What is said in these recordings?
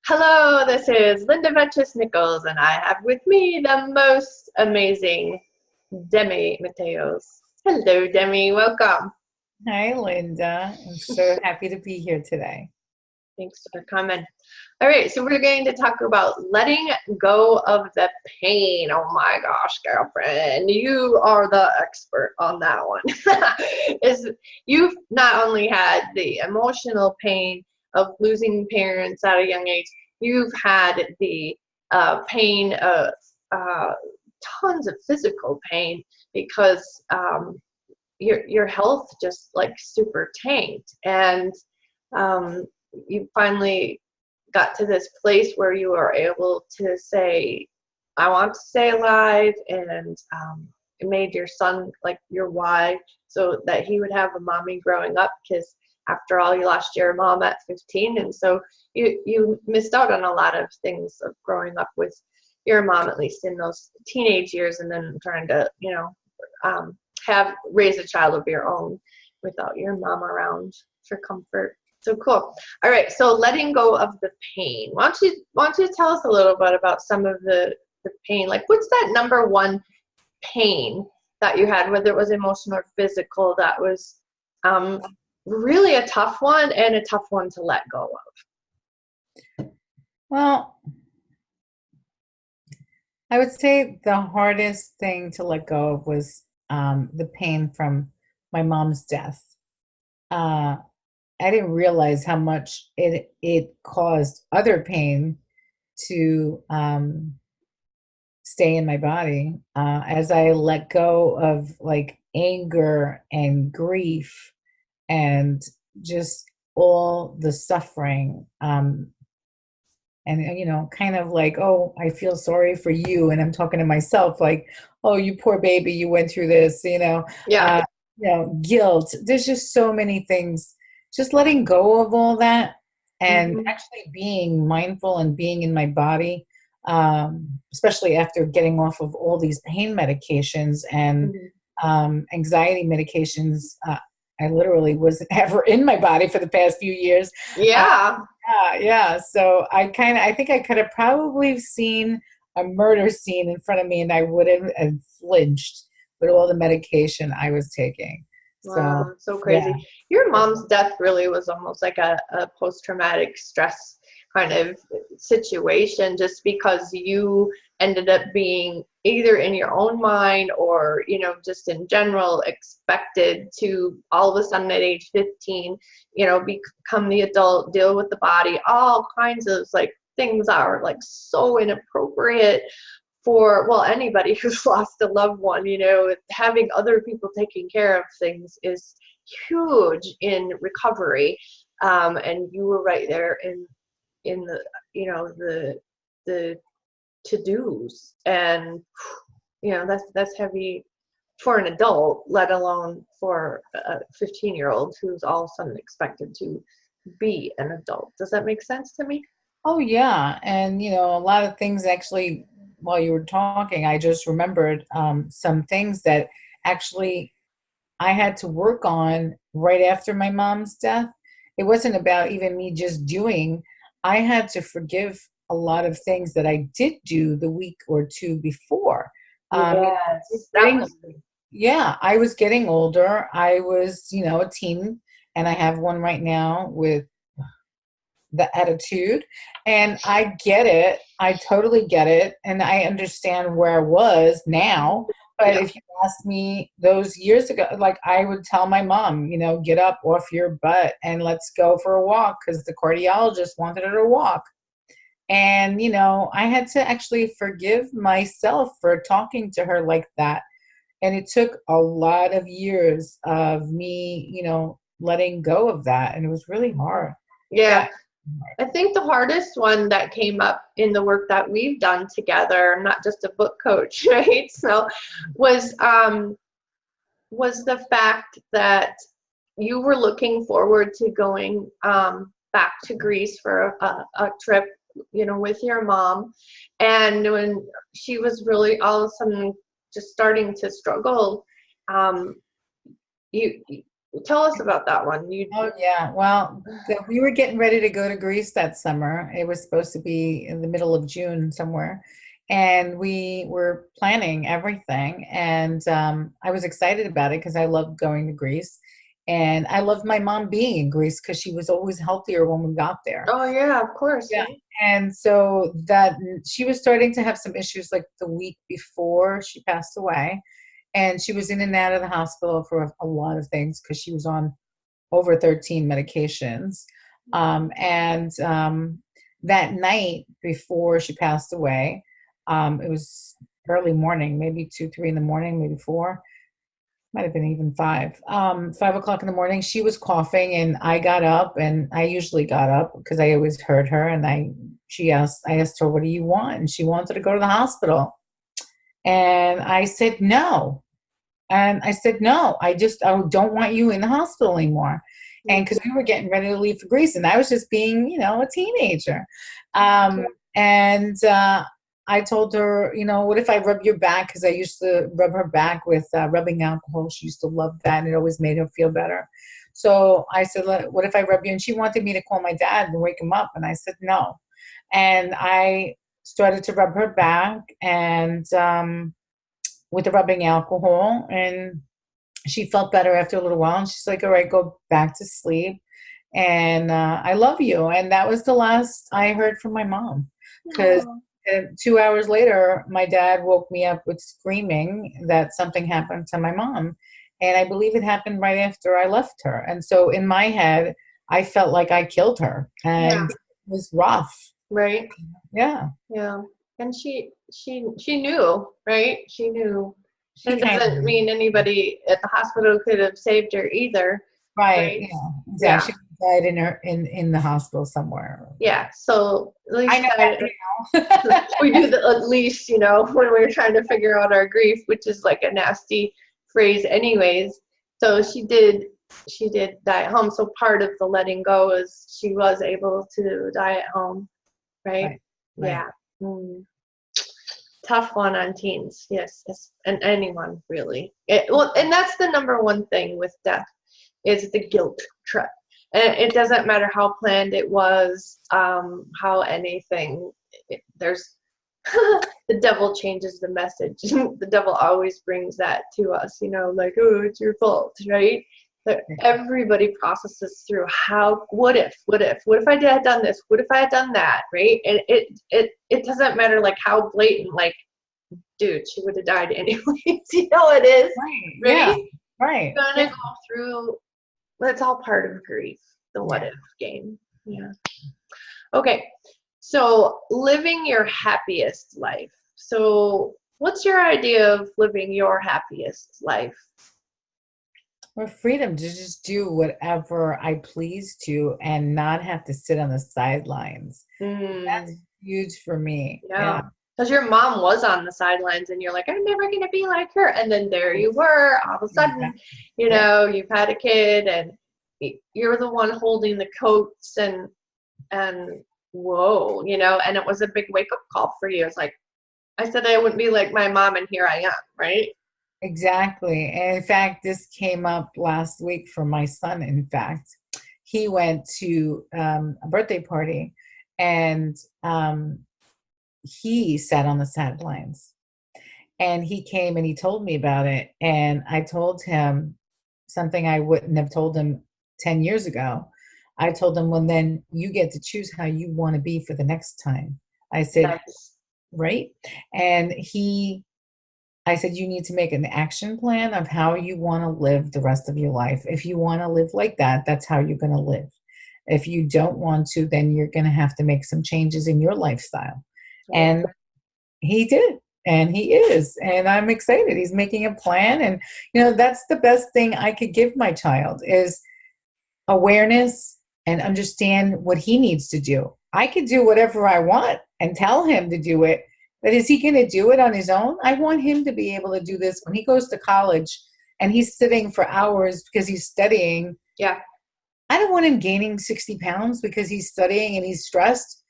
Hello, this is Linda Vettrus-Nichols, and I have with me the most amazing Demme Matheos. Hello, Demme. Welcome. Hi, Linda. I'm so happy to be here today. Thanks for coming. All right, so we're going to talk about letting go of the pain. Oh my gosh, girlfriend, you are the expert on that one. Is you've not only had the emotional pain of losing parents at a young age, you've had the pain of uh, tons of physical pain because your health just like super tanked, and um, you finally got to this place where you are able to say, I want to stay alive, and it made your son like your why, so that he would have a mommy growing up, because after all, you lost your mom at 15, and so you missed out on a lot of things of growing up with your mom, at least in those teenage years, and then trying to, have raise a child of your own without your mom around for comfort. So cool. All right, so letting go of the pain. Why don't you tell us a little bit about some of the pain? Like, what's that number one pain that you had, whether it was emotional or physical, that was um, really a tough one and a tough one to let go of? Well, I would say the hardest thing to let go of was the pain from my mom's death. Uh, I didn't realize how much it caused other pain to stay in my body as I let go of like anger and grief and just all the suffering. And kind of like, oh, I feel sorry for you, and I'm talking to myself like, oh, you poor baby, you went through this, Yeah. guilt. There's just so many things. Just letting go of all that and Hmm. actually being mindful and being in my body, especially after getting off of all these pain medications and Hmm. anxiety medications. I literally wasn't ever in my body for the past few years. uh, Yeah. yeah. So I think I could have probably seen a murder scene in front of me and I wouldn't have flinched with all the medication I was taking. So, Wow, so yeah. crazy. Your mom's death really was almost like a post-traumatic stress kind of situation, just because you ended up being either in your own mind or, just in general expected to all of a sudden at age 15, become the adult, deal with the body, all kinds of like things that are like so inappropriate for, well, anybody who's lost a loved one. Having other people taking care of things is huge in recovery. And you were right there in the, the to-dos, and that's heavy for an adult, let alone for a 15-year-old who's all of a sudden expected to be an adult. Does that make sense to me? Oh, yeah. And, a lot of things actually, while you were talking, I just remembered some things that actually I had to work on right after my mom's death. It wasn't about even me just doing, I had to forgive a lot of things that I did do the week or two before. It's Yes, that getting, was. yeah, I was getting older. I was, a teen, and I have one right now with the attitude. And I get it. I totally get it. And I understand where I was now. But Yeah. if you asked me those years ago, like I would tell my mom, get up off your butt and let's go for a walk because the cardiologist wanted her to walk. And, I had to actually forgive myself for talking to her like that. And it took a lot of years of me, letting go of that. And it was really Mhm. hard. Yeah. Yeah. I think the hardest one that came up in the work that we've done together, I'm not just a book coach, right? So was was the fact that you were looking forward to going back to Greece for a trip, with your mom, and when she was really all of a sudden just starting to struggle, um, you Tell us about that one. Oh yeah. Well, we were getting ready to go to Greece that summer. It was supposed to be in the middle of June somewhere. And we were planning everything. And I was excited about it because I loved going to Greece. And I loved my mom being in Greece because she was always healthier when we got there. Oh yeah, of course. Yeah. And so that she was starting to have some issues like the week before she passed away. And she was in and out of the hospital for a lot of things because she was on over 13 medications. That night before she passed away, it was early morning, maybe 2, 3 in the morning, maybe 4, might have been even 5. 5 o'clock in the morning, she was coughing, and I got up, and I usually got up because I always heard her. And I asked her, "What do you want?" And she wanted to go to the hospital. And I said, "No." And I said, "No, I don't want you in the hospital anymore." And because we were getting ready to leave for Greece, and I was just being, a teenager. I told her, "What if I rub your back?" Because I used to rub her back with rubbing alcohol. She used to love that, and it always made her feel better. So I said, "What if I rub you?" And she wanted me to call my dad and wake him up. And I said, "No." And I started to rub her back, and with the rubbing alcohol, and she felt better after a little while. And she's like, "All right, go back to sleep. And I love you." And that was the last I heard from my mom. Because 2 hours later, my dad woke me up with screaming that something happened to my mom. And I believe it happened right after I left her. And so in my head, I felt like I killed her. And it was rough. Right. Yeah. Yeah. And she knew, right? She knew. She It doesn't mean anybody at the hospital could have saved her either. Right. Yeah. Exactly. Yeah. She died in the hospital somewhere. Yeah. So at least I know we do at least, when we're trying to figure out our grief, which is like a nasty phrase anyways. So she did die at home. So part of the letting go is she was able to die at home. Right? Yeah. Tough one on teens. Yes. And anyone really. And that's the number one thing with death is the guilt trip. And it doesn't matter how planned it was, how anything, there's, the devil changes the message. The devil always brings that to us, like, "Oh, it's your fault," right? But everybody processes through what if I had done this? What if I had done that? Right? And it doesn't matter like how blatant, like, dude, she would have died anyways. It is. Right? Yeah. Right. You're gonna go through. That's all part of grief. The what if game. Yeah. Okay. So living your happiest life. So what's your idea of living your happiest life? Or freedom to just do whatever I please to and not have to sit on the sidelines. That's huge for me. Yeah. Because your mom was on the sidelines and you're like, "I'm never going to be like her." And then there you were, all of a sudden, you've had a kid and you're the one holding the coats and whoa, and it was a big wake up call for you. It's like, I said I wouldn't be like my mom and here I am, right? Exactly. And in fact, this came up last week for my son. In fact, he went to a birthday party and he sat on the sidelines, and he came and he told me about it. And I told him something I wouldn't have told him 10 years ago. I told him, "Well, then you get to choose how you want to be for the next time." I said, right? And I said, "You need to make an action plan of how you want to live the rest of your life. If you want to live like that, that's how you're going to live. If you don't want to, then you're going to have to make some changes in your lifestyle." And he did. And he is. And I'm excited. He's making a plan. And, that's the best thing I could give my child is awareness and understand what he needs to do. I could do whatever I want and tell him to do it. But is he going to do it on his own? I want him to be able to do this when he goes to college and he's sitting for hours because he's studying. Yeah. I don't want him gaining 60 pounds because he's studying and he's stressed.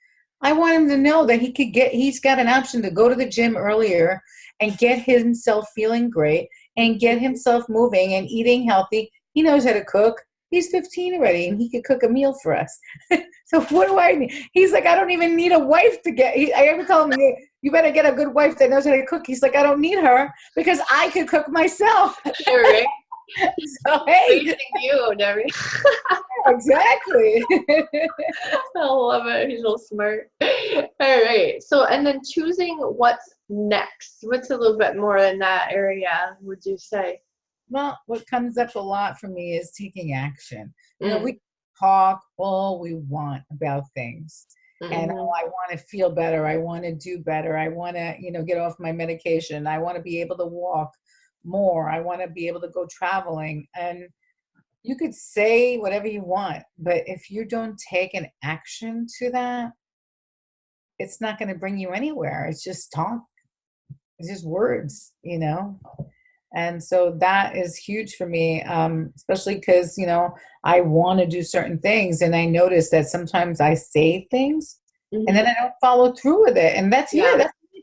I want him to know that he's got an option to go to the gym earlier and get himself feeling great and get himself moving and eating healthy He knows how to cook. He's 15 already, and he could cook a meal for us. So what do I need? He's like, I don't even need a wife to get. I ever tell him, you better get a good wife that knows how to cook. He's like, I don't need her because I could cook myself. Right. So hey, Facing you, Debbie. exactly. I love it. He's real smart. All right. So, and then choosing what's next. What's a little bit more in that area, would you say? Well, what comes up a lot for me is taking action. You know, we talk all we want about things. And I want to feel better. I want to do better. I want to, get off my medication. I want to be able to walk more. I want to be able to go traveling. And you could say whatever you want, but if you don't take an action to that, it's not going to bring you anywhere. It's just talk. It's just words, And so that is huge for me, especially because, I want to do certain things. And I notice that sometimes I say things and then I don't follow through with it. And that's me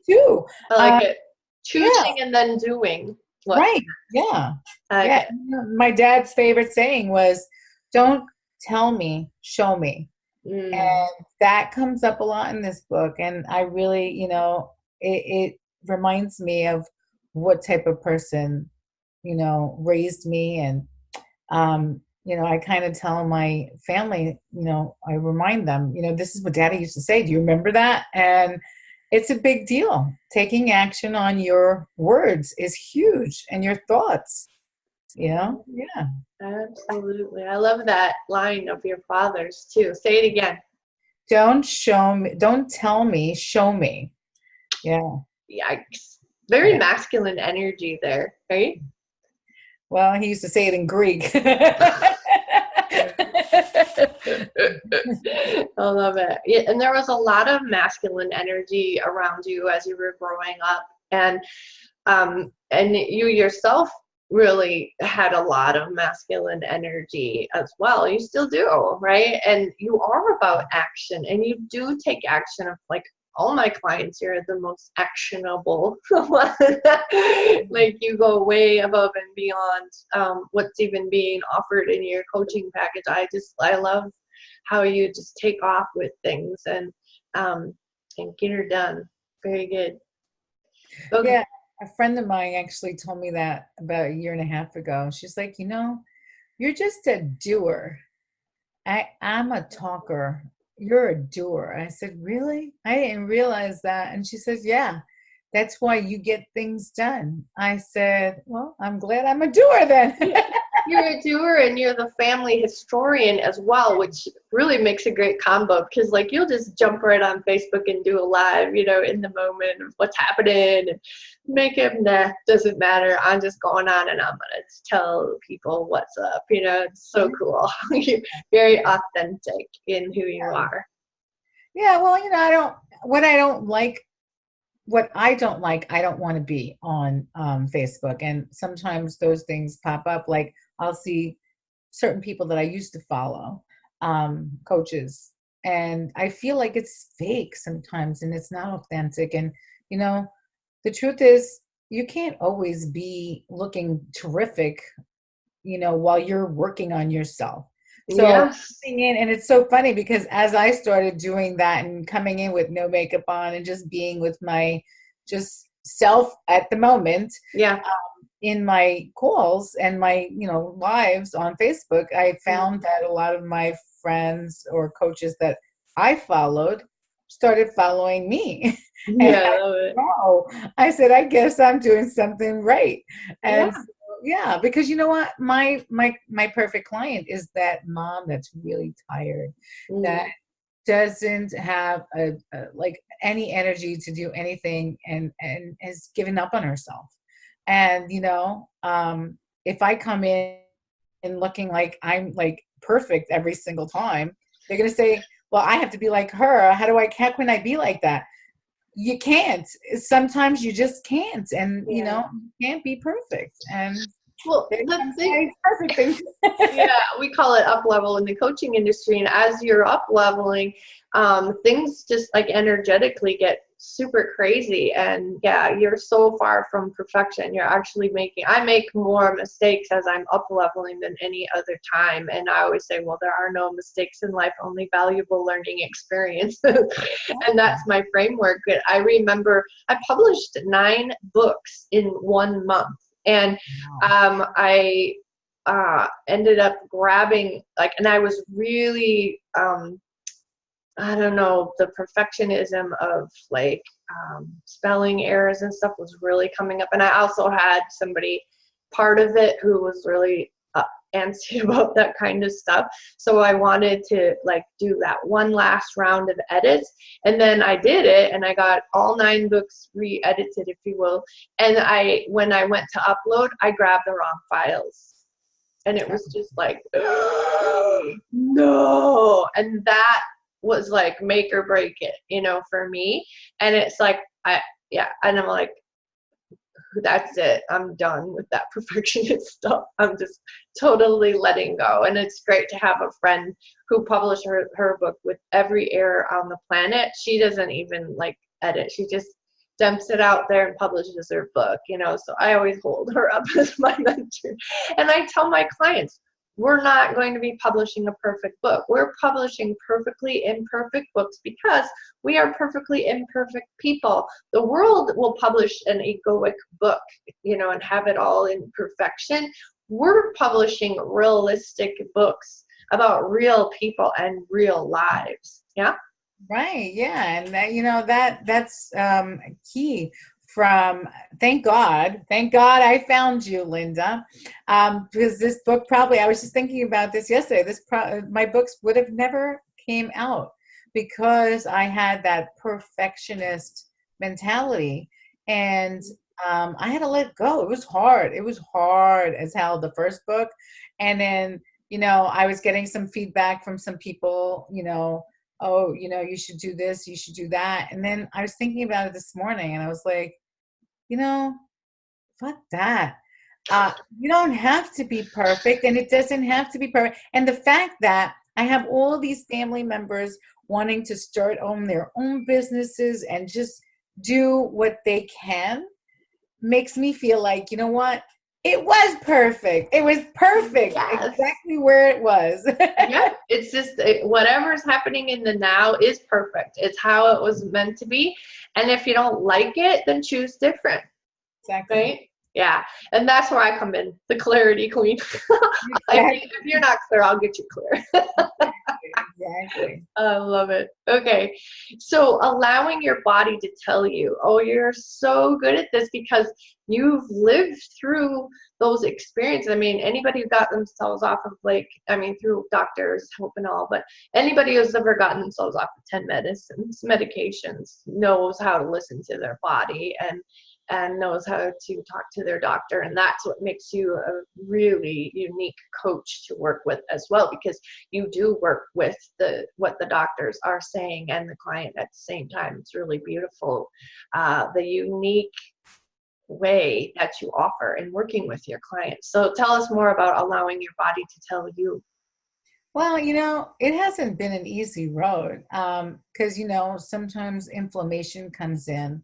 too. I like it. Choosing and then doing. Right. Yeah. Okay. My dad's favorite saying was, don't tell me, show me. And that comes up a lot in this book. And I really, it reminds me of what type of person, raised me. And, I kind of tell my family, I remind them, this is what Daddy used to say. Do you remember that? And it's a big deal. Taking action on your words is huge, and your thoughts, Yeah. Absolutely. I love that line of your father's too. Say it again. Don't tell me, show me. Yeah. Yikes. Very masculine energy there, right? Well, he used to say it in Greek. I love it. Yeah, and there was a lot of masculine energy around you as you were growing up, and you yourself really had a lot of masculine energy as well. You still do, right? And you are about action, and you do take action. Of like all my clients here are the most actionable. Like you go way above and beyond what's even being offered in your coaching package. I love how you just take off with things and get her done. Very good. Okay. Yeah, a friend of mine actually told me that about a year and a half ago. She's like, you're just a doer. I'm a talker. You're a doer. I said, really? I didn't realize that. And she says, yeah, that's why you get things done. I said, well, I'm glad I'm a doer then. You're a doer and you're the family historian as well, which really makes a great combo because like you'll just jump right on Facebook and do a live, in the moment of what's happening and make it, doesn't matter. I'm just going on and I'm going to tell people what's up. It's so cool. You're very authentic in who you are. Yeah, well, I don't like, I don't want to be on Facebook. And sometimes those things pop up. Like I'll see certain people that I used to follow, coaches, and I feel like it's fake sometimes and it's not authentic. And, the truth is you can't always be looking terrific, while you're working on yourself. So coming in, and it's so funny because as I started doing that and coming in with no makeup on and just being with my just self at the moment, in my calls and my, lives on Facebook, I found that a lot of my friends or coaches that I followed started following me. Yeah, I love it. I said, I guess I'm doing something right. And because you know what, my perfect client is that mom that's really tired, that doesn't have like any energy to do anything and has given up on herself. And if I come in and looking like I'm like perfect every single time, they're gonna say, well, I have to be like her. How can I be like that? You can't. Sometimes you just can't. And you can't be perfect. And Well, There the comes thing, my perfect thing. yeah, we call it up level in the coaching industry. And as you're up leveling, things just like energetically get super crazy. And yeah, you're so far from perfection. You're actually I make more mistakes as I'm up leveling than any other time. And I always say, well, there are no mistakes in life, only valuable learning experiences. And that's my framework. But I remember I published 9 books in 1 month. And I ended up grabbing and I was really I don't know, the perfectionism of spelling errors and stuff was really coming up. And I also had somebody part of it who was really antsy about that kind of stuff. So I wanted to do that one last round of edits. And then I did it, and I got all 9 books re-edited, if you will. And when I went to upload, I grabbed the wrong files. And it was just no. And that was make or break it, for me. And it's and I'm like, that's it. I'm done with that perfectionist stuff. I'm just totally letting go. And it's great to have a friend who published her book with every error on the planet. She doesn't even edit. She just dumps it out there and publishes her book, So I always hold her up as my mentor. And I tell my clients, we're not going to be publishing a perfect book. We're publishing perfectly imperfect books because we are perfectly imperfect people. The world will publish an egoic book, and have it all in perfection. We're publishing realistic books about real people and real lives. Yeah. Right. Yeah. And that's key from, thank God I found you, Linda. Because this book I was just thinking about this yesterday. My books would have never came out because I had that perfectionist mentality, and I had to let go. It was hard. It was hard as hell, the first book. And then, I was getting some feedback from some people, oh, you should do this, you should do that. And then I was thinking about it this morning, and I was like, fuck that. You don't have to be perfect, and it doesn't have to be perfect. And the fact that I have all these family members wanting to start on their own businesses and just do what they can makes me feel like, you know what? It was perfect. It was perfect. Yes. Exactly where it was. Yeah, it's just whatever's happening in the now is perfect. It's how it was meant to be. And if you don't like it, then choose different. Exactly. Right? Yeah. And that's where I come in, the clarity queen. Exactly. If you're not clear, I'll get you clear. Exactly. I love it. Okay. So allowing your body to tell you, oh, you're so good at this because you've lived through those experiences. I mean, anybody who got themselves off of through doctors' help and all, but anybody who's ever gotten themselves off of 10 medications knows how to listen to their body and knows how to talk to their doctor. And that's what makes you a really unique coach to work with as well, because you do work with what the doctors are saying and the client at the same time. It's really beautiful, the unique way that you offer in working with your clients. So tell us more about allowing your body to tell you. Well, it hasn't been an easy road because, sometimes inflammation comes in,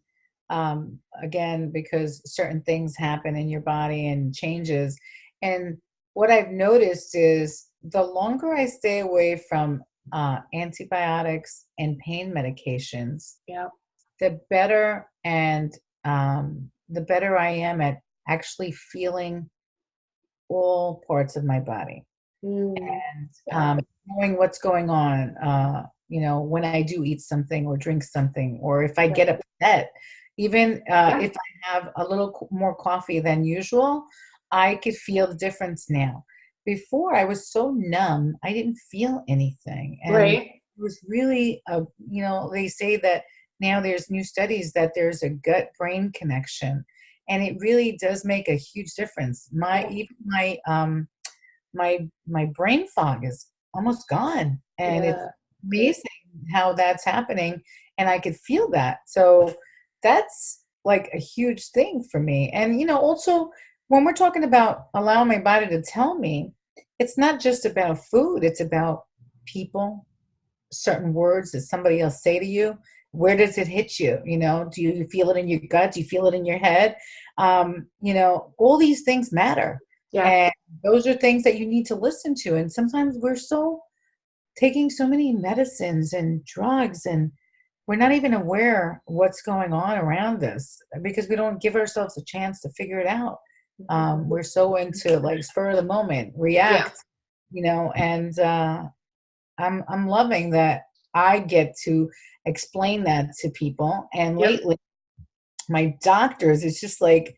again, because certain things happen in your body and changes. And what I've noticed is the longer I stay away from antibiotics and pain medications, Yeah. the better the better I am at actually feeling all parts of my body. And knowing what's going on, when I do eat something or drink something, or if I get upset, even if I have a little more coffee than usual, I could feel the difference now. Before, I was so numb, I didn't feel anything. And it was really, they say that now there's new studies that there's a gut-brain connection, and it really does make a huge difference. My brain fog is almost gone, and it's amazing how that's happening, and I could feel that. So that's like a huge thing for me. And also when we're talking about allowing my body to tell me, it's not just about food, it's about people, certain words that somebody else say to you. Where does it hit you? You know, do you feel it in your gut? Do you feel it in your head? You know, all these things matter. Yeah. And those are things that you need to listen to. And sometimes we're so taking so many medicines and drugs, and we're not even aware what's going on around us because we don't give ourselves a chance to figure it out. We're so into like spur of the moment, Yeah. react, you know, and I'm loving that I get to explain that to people. And Yep. lately, my doctors, it's just like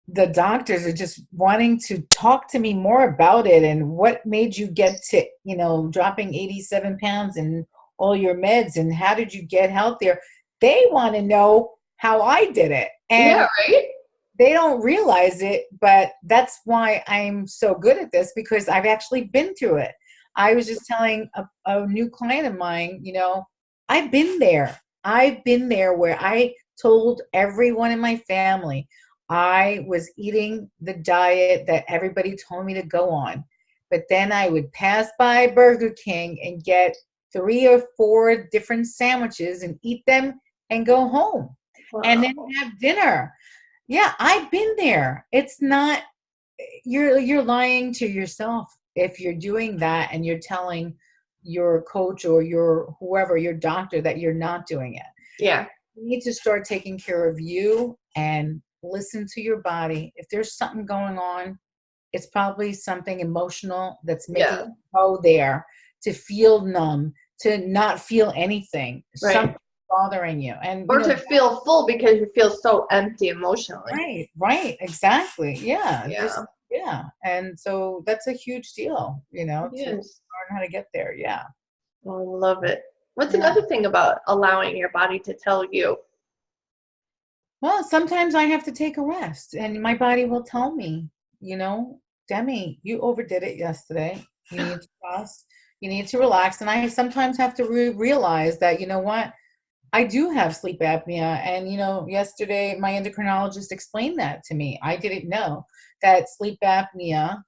the doctors are just wanting to talk to me more about it and what made you get to, you know, dropping 87 pounds and all your meds and how did you get healthier? They want to know how I did it. Yeah, And right? they don't realize it, but that's why I'm so good at this because I've actually been through it. I was just telling a new client of mine, you know, I've been there. I've been there where I told everyone in my family I was eating the diet that everybody told me to go on. But then I would pass by Burger King and get 3 or 4 different sandwiches and eat them and go home and then Wow. have dinner. Yeah, I've been there. It's not you're lying to yourself if you're doing that and you're telling your coach or your whoever, your doctor that you're not doing it. Yeah. You need to start taking care of you and listen to your body. If there's something going on, it's probably something emotional that's making Yeah. you go there to feel numb, to not feel anything, Right. something bothering you. And you Or know, to feel full because you feel so empty emotionally. right, right, exactly. Yeah, there's Yeah. yeah, and so that's a huge deal, you know, to Yes. learn how to get there. Yeah, I love it. What's yeah. another thing about allowing your body to tell you? Well, sometimes I have to take a rest, and my body will tell me, you know, Demi, you overdid it yesterday. You need to rest. You need to relax, and I sometimes have to realize that, you know what, I do have sleep apnea. And, you know, yesterday my endocrinologist explained that to me. I didn't know that sleep apnea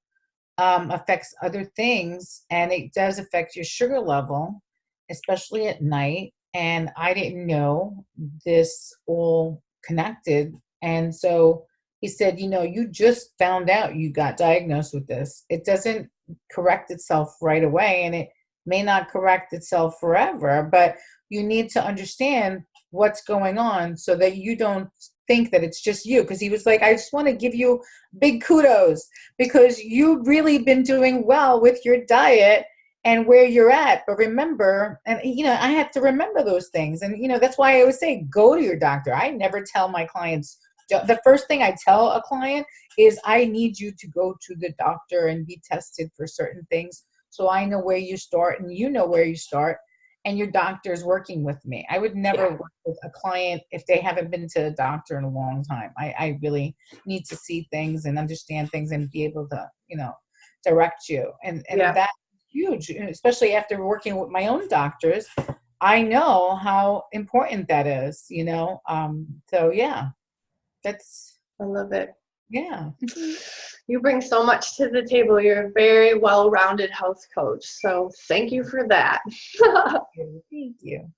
affects other things and it does affect your sugar level, especially at night. And I didn't know this all connected. And so he said, you know, you just found out you got diagnosed with this. It doesn't correct itself right away and it may not correct itself forever, but you need to understand what's going on so that you don't think that it's just you. Because he was like, I just want to give you big kudos because you've really been doing well with your diet and where you're at. But remember, and you know, I have to remember those things. And you know, that's why I always say go to your doctor. I never tell my clients, the first thing I tell a client is I need you to go to the doctor and be tested for certain things so I know where you start and you know where you start and your doctor is working with me. I would never Yeah. work with a client if they haven't been to a doctor in a long time. I really need to see things and understand things and be able to, you know, direct you. And Yeah. that's huge, especially after working with my own doctors. I know how important that is, you know. So yeah, that's I love it. yeah. You bring so much to the table. You're a very well-rounded health coach. So thank you for that. Thank you.